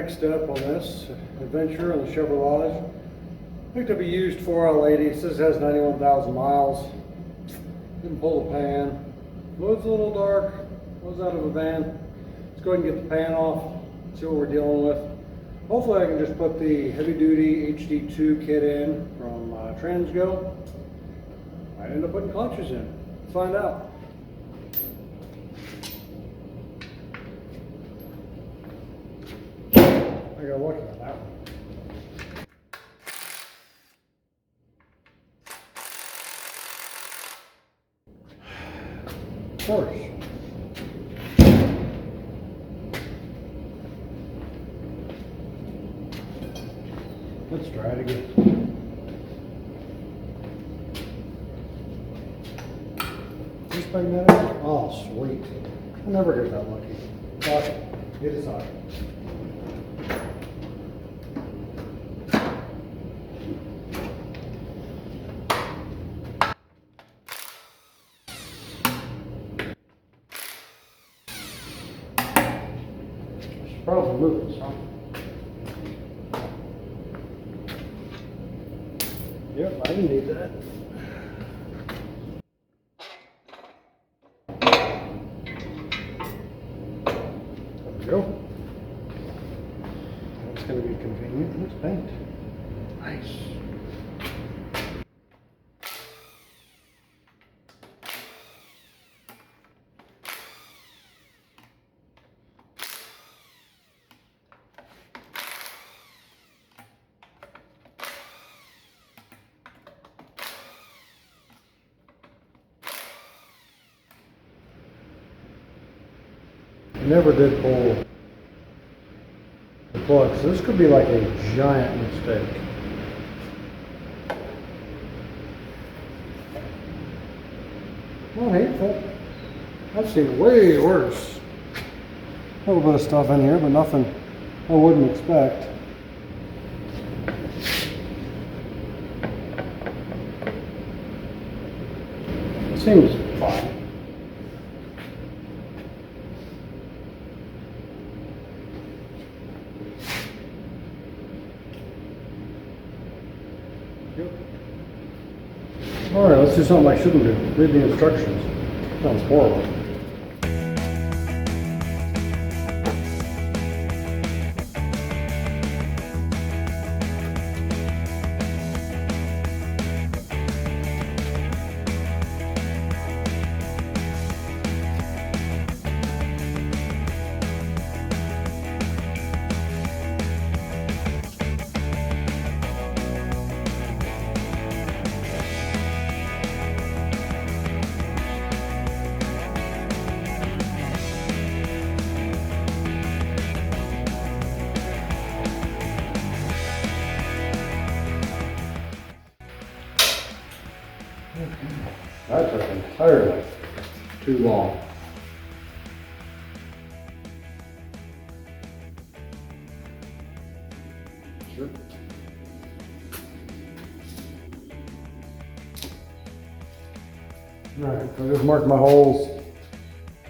next step on this adventure on the Chevrolodge. Picked up a used 4L80. It says it has 91,000 miles. Didn't pull the pan. Fluid's a little dark. Was out of a van. Let's go ahead and get the pan off. See what we're dealing with. Hopefully I can just put the heavy duty HD2 kit in from Transgo. I end up putting clutches in. Let's find out. I got lucky on that one. Of course. Let's try it again. Just magnetic? Oh, sweet. I never get that lucky. Okay, get aside. Probably move this, huh? Yep, I didn't need that. There we go. That's going to be convenient. Let's paint. Nice. I never did pull the plug, so this could be like a giant mistake. Not hateful. I've seen way worse. A little bit of stuff in here, but nothing I wouldn't expect. It seems fine. All right, let's do something I shouldn't do. Read the instructions. Sounds horrible. That took entirely too long. Sure. Alright, so I just marked my holes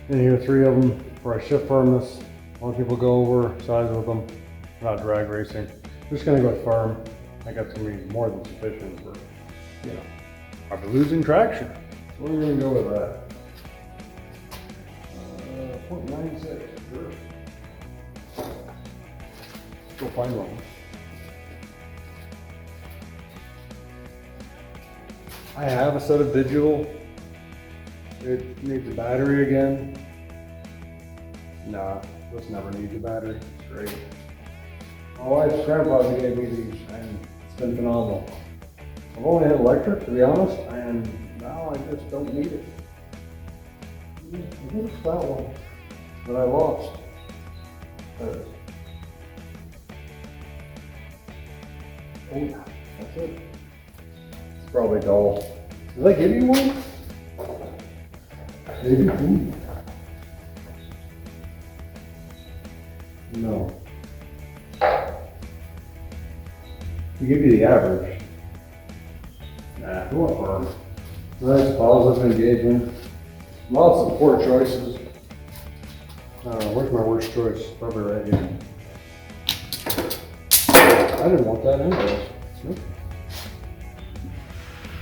in here, 3 of them, where I shift firm this. A lot of people go over size with them, not drag racing. I'm just gonna go firm. I think that's gonna be more than sufficient for, you know, I'll be losing traction. So we're gonna go with that. 0.96, sure. Go find one. I have a set of digital. It needs a battery again. Nah, this never needs a battery. It's great. My wife's grandfather gave me these and it's been phenomenal. I've only had electric, to be honest, and now I just don't need it. What's that one that I lost? There it is. Oh yeah, that's it. It's probably dull. Did I give you one? Maybe. Ooh. No. To give you the average. Nah, you want firm. Nice positive engagement. Lots of poor choices. Where's my worst choice? Probably right here. I didn't want that anyways. Nope.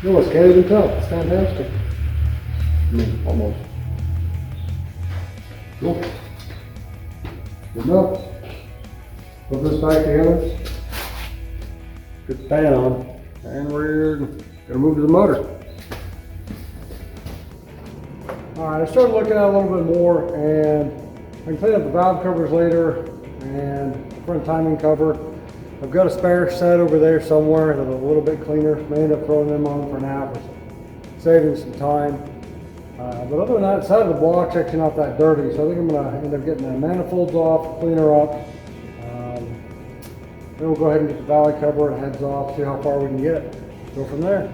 You almost can't even tell. It's fantastic. I mean, almost. Cool. Good enough. Put this back together. Put the pan on. And we're gonna move to the motor. Alright, I started looking at it a little bit more, and I can clean up the valve covers later and the front timing cover. I've got a spare set over there somewhere that's a little bit cleaner. May end up throwing them on for now for saving some time. But other than that, the side of the block's actually not that dirty, so I think I'm going to end up getting the manifolds off, clean her up. Then we'll go ahead and get the valley cover and heads off, see how far we can get. Go from there.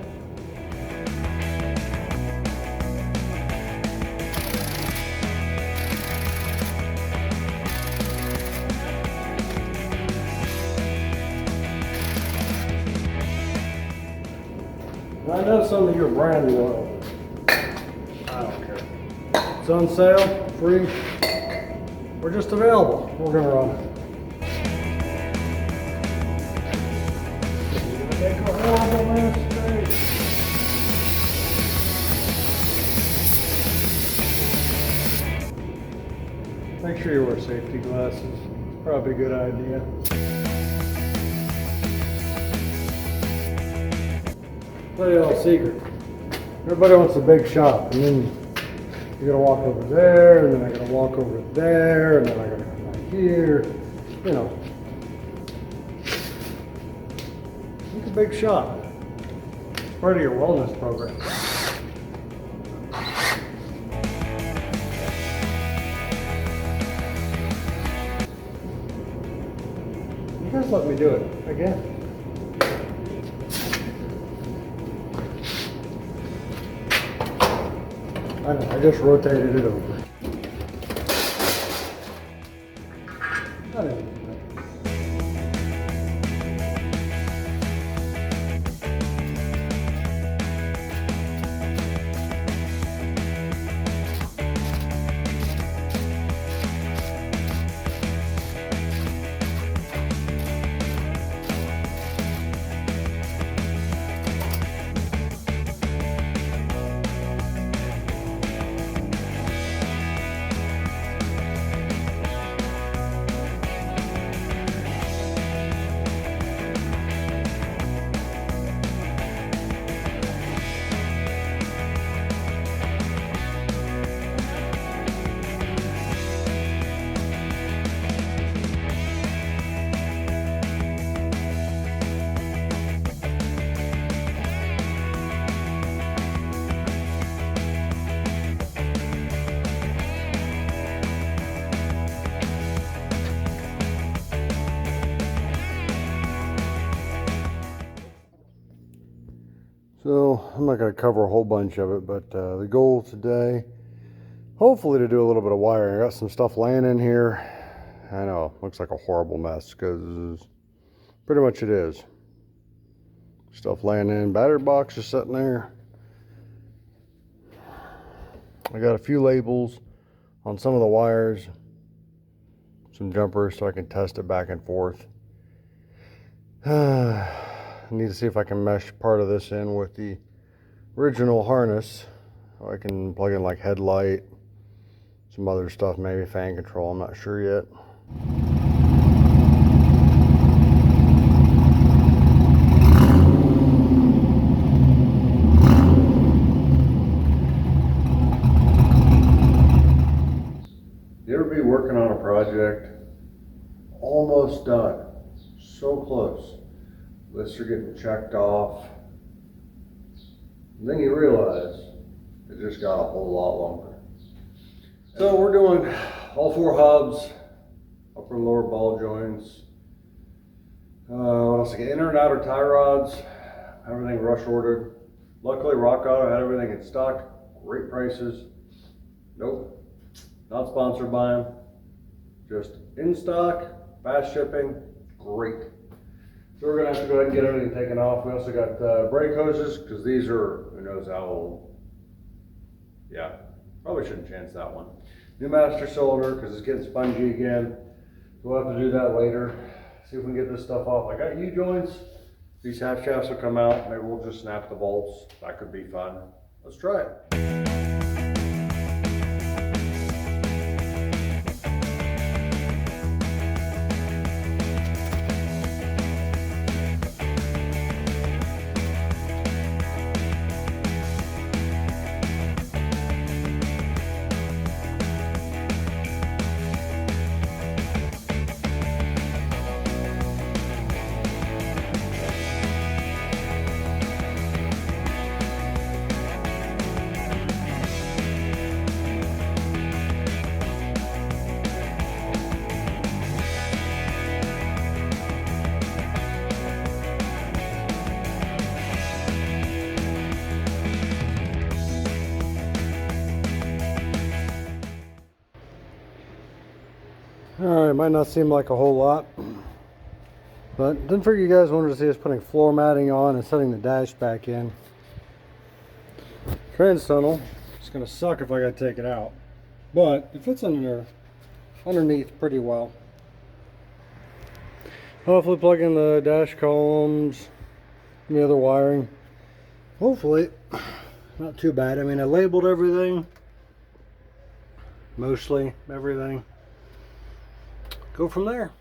I know some of your brand new oil. I don't care. It's on sale, free, or just available. We're gonna run it. Make a horrible mistake. Make sure you wear safety glasses. It's probably a good idea. Tell you a little secret. Everybody wants a big shop, and then you gotta walk over there, and then I gotta walk over there, and then I gotta come back here. You know, it's a big shop. It's part of your wellness program. You guys let me do it again. I know, I just rotated it over. I didn't do that. So I'm not going to cover a whole bunch of it, but the goal today, hopefully to do a little bit of wiring. I got some stuff laying in here. I know, looks like a horrible mess because pretty much it is. Stuff laying in, battery box is sitting there. I got a few labels on some of the wires, some jumpers so I can test it back and forth. I need to see if I can mesh part of this in with the original harness. So I can plug in like headlight, some other stuff, maybe fan control, I'm not sure yet. You ever be working on a project, almost done, so close, lists are getting checked off, and then you realize it just got a whole lot longer. So we're doing all 4 hubs, upper and lower ball joints. What else? Inner and outer tie rods, everything rush ordered. Luckily Rock Auto had everything in stock, great prices. Nope, not sponsored by them, just in stock, fast shipping, great. So we're gonna have to go ahead and get everything taken off. We also got brake hoses, because these are, who knows how old. Yeah, probably shouldn't chance that one. New master cylinder, because it's getting spongy again. So we'll have to do that later. See if we can get this stuff off. I got U-joints. These half shafts will come out. Maybe we'll just snap the bolts. That could be fun. Let's try it. Alright, might not seem like a whole lot, but didn't figure you guys wanted to see us putting floor matting on and setting the dash back in. Trans tunnel, it's going to suck if I got to take it out, but it fits underneath pretty well. Hopefully plug in the dash columns, the other wiring. Hopefully, not too bad. I mean, I labeled everything, mostly everything. Go from there.